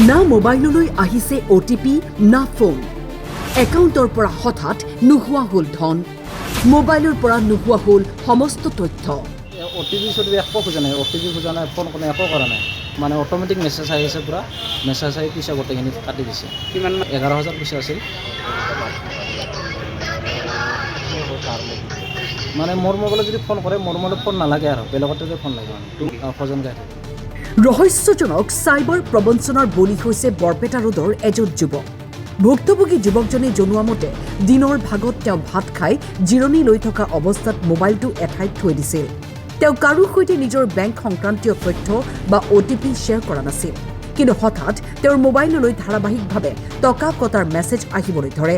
না মোবাইললৈ আহিছে OTP না ফোন একাউণ্টৰ পৰা হঠাৎ নোহোৱা হ'ল ধন মোবাইলৰ পৰা নোহোৱা হ'ল সমস্ত তথ্য OTP একো খোজা নাই OTP খোজা নাই ফোন কোনো একো কৰা নাই মানে অটোমেটিক মেছেজ আহি আছে পুৰা মেছেজ আহি পইচা গোটেইখিনি কাটি দিছে কিমান 11,000 পইচা আছিল মানে মোৰ মোবাইলত যদি ফোন কৰে মোৰ মোবাইলত ফোন নালাগে আৰু বেলেগতে ফোন লাগে ফজন গাই থাকে ৰহস্যজনক চাইবাৰ প্ৰবঞ্চনাৰ বলি হৈছে বৰপেটা ৰোডৰ এজন যুৱক ভুক্তভোগী যুৱকজনে জনোৱা মতে দিনৰ ভাগত তেওঁ ভাত খাই জিৰণি লৈ থকা অৱস্থাত মোবাইলটো এঠাইত থৈ দিছিল তেওঁ কাৰো সৈতে নিজৰ বেংক সংক্ৰান্তীয় তথ্য বা OTP শ্বেয়াৰ কৰা নাছিল কিন্তু হঠাৎ তেওঁৰ মোবাইললৈ ধাৰাবাহিকভাৱে টকা কটাৰ মেছেজ আহিবলৈ ধৰে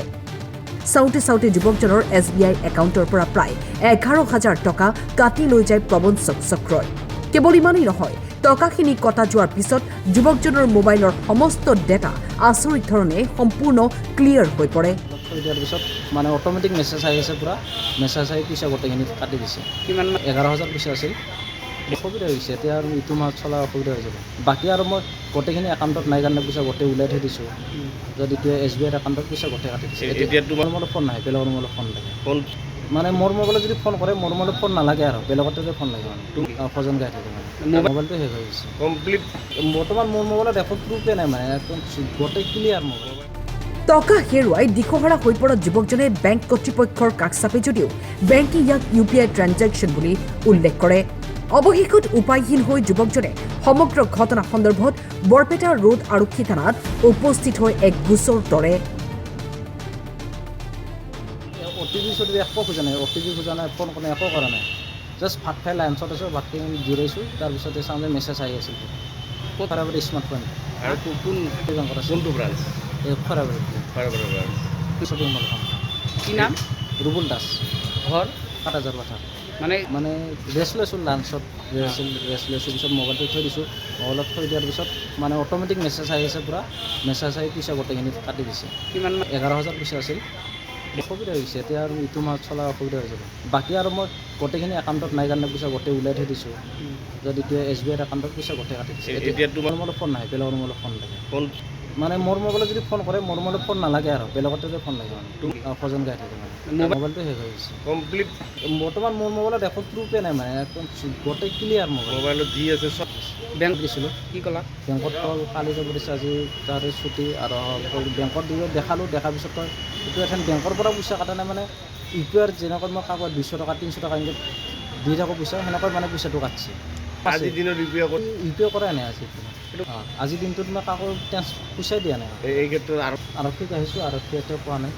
চাউতে চাউতে যুৱকজনৰ SBI একাউণ্টৰ পৰা প্ৰায় 11,000 টকা কাটি লৈ যায় প্ৰবঞ্চক চক্ৰই কেৱল ইমানেই নহয় টকাখিনি কটা যোৱাৰ পিছত যুৱকজনৰ মোবাইলৰ সমস্ত ডেটা আচৰিত ধৰণে সম্পূৰ্ণ ক্লিয়াৰ হৈ পৰে দিয়াৰ পিছত মানে অটোমেটিক মেছেজ আহি আছে পুৰা মেছেজ আহি পইচা গোটেইখিনি কাটি দিছে কিমান 11,000 পইচা আছিল অসুবিধা হৈছে এতিয়া আৰু ইটো মাহত চলা অসুবিধা হৈ যাব বাকী আৰু মই গোটেইখিনি একাউণ্টত নাই কাৰণে পইচা গোটেই ওলাই থৈ দিছোঁ যদি এতিয়া SBI একাউণ্টত পইচা গোটেই কাটি দিছে এতিয়া তোমাৰ মোবাইলত ফোন নাহে বেলেগৰ মোবাইলত ফোন লাগে ফোন মানে মোৰ মোবাইলত যদি ফোন কৰে মোৰ মোবাইলত ফোন নালাগে আৰু বেলেগতে ফোন লাগে মানে ফজন গাই থাকে মানে মোবাইলটো শেষ হৈ গৈছে কমপ্লিট বৰ্তমান মোৰ মোবাইলত একো প্ৰুফে নাই মানে একদম গোটেই ক্লিয়াৰ মোবাইল টকা হেৰুৱাই দিশহাৰা হৈ পৰা যুৱকজনে বেংক কৰ্তৃপক্ষৰ কাষ চাপে যদিও বেংকে ইয়াক UPI ট্ৰানজেকশ্যন বুলি উল্লেখ কৰে অৱশেষত উপায়হীন হৈ যুৱকজনে সমগ্ৰ ঘটনা সন্দৰ্ভত বৰপেটা ৰোড আৰক্ষী থানাত উপস্থিত হৈ এক গোচৰ তৰে OTP একো খোজা নাই OTP খোজা নাই ফোন কোনো একো কৰা নাই জাষ্ট ভাত খাই লাঞ্চত আছোঁ ভাত খাই জিৰাইছোঁ তাৰপিছতে চাওঁতে মেছেজ আহি আছিল ক'ত খৰাবাৰী স্মাৰ্টফোন আৰু কোন বেংকত আছে কোনটো ব্ৰাঞ্চ এই খৰাবাৰী শ্বপিং মলখন কি নাম ৰুবুল দাস ঘৰ কাটাজাৰ কথা মানে ৰেষ্ট লৈছোঁ লাঞ্চত ৰেষ্ট লৈছোঁ পিছত মোবাইলটো থৈ দিছোঁ মোবাইলত থৈ দিয়াৰ পিছত মানে অটোমেটিক মেছেজ আহি আছে পুৰা মেছেজ আহি পইচা গোটেইখিনি কাটি দিছে কিমান 11,000 পইচা আছিল অসুবিধা হৈছে এতিয়া আৰু ইটো মাহত চলা অসুবিধা হৈ যাব বাকী আৰু মই গোটেইখিনি একাউণ্টত নাই কাৰণে পইচা গোটেই ওলাই থৈ দিছোঁ যদি এতিয়া SBI একাউণ্টত পইচা গোটেই কাটি দিছে এতিয়া তোমাৰ মোবাইলত ফোন নাহে বেলেগৰ মোবাইলত ফোন লাগে ফোন মানে মোৰ মোবাইলত যদি ফোন কৰে মোৰ মোবাইলত ফোন নালাগে আৰু বেলেগতে ফোন লাগে মানে ফজন গাই থাকে মানে মোবাইলটো শেষ হৈ গৈছে কমপ্লিট বৰ্তমান মোৰ মোবাইলত একো প্ৰুফে নাই মানে একদম গোটেই ক্লিয়াৰ মোবাইলত যি আছে চব বেংক দিছিলোঁ কি ক'লা বেংকত কালি যাব দিছে আজি তাৰে ছুটি আৰু বেংকত দেখালোঁ দেখাৰ পিছত কয় এইটো এখন বেংকৰ পৰা পইচা কাটা নাই মানে UPI যেনেকৈ মই কাৰোবাৰ 200 টকা 300 টকা এনেকৈ দি থাকোঁ পইচা সেনেকৈ মানে পইচাটো কাটছে আজিৰ দিনত UPI কৰাই নাই আজিৰ দিনটোত মই কাকো পইচাই দিয়া নাই এই ক্ষেত্ৰত আৰক্ষীক আহিছোঁ আৰক্ষী এতিয়া পোৱা নাই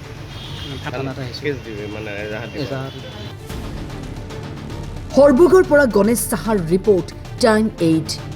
থানাত আহিছোঁ সৰভোগৰ পৰা গণেশ সাহাৰ ৰিপৰ্ট টাইম 8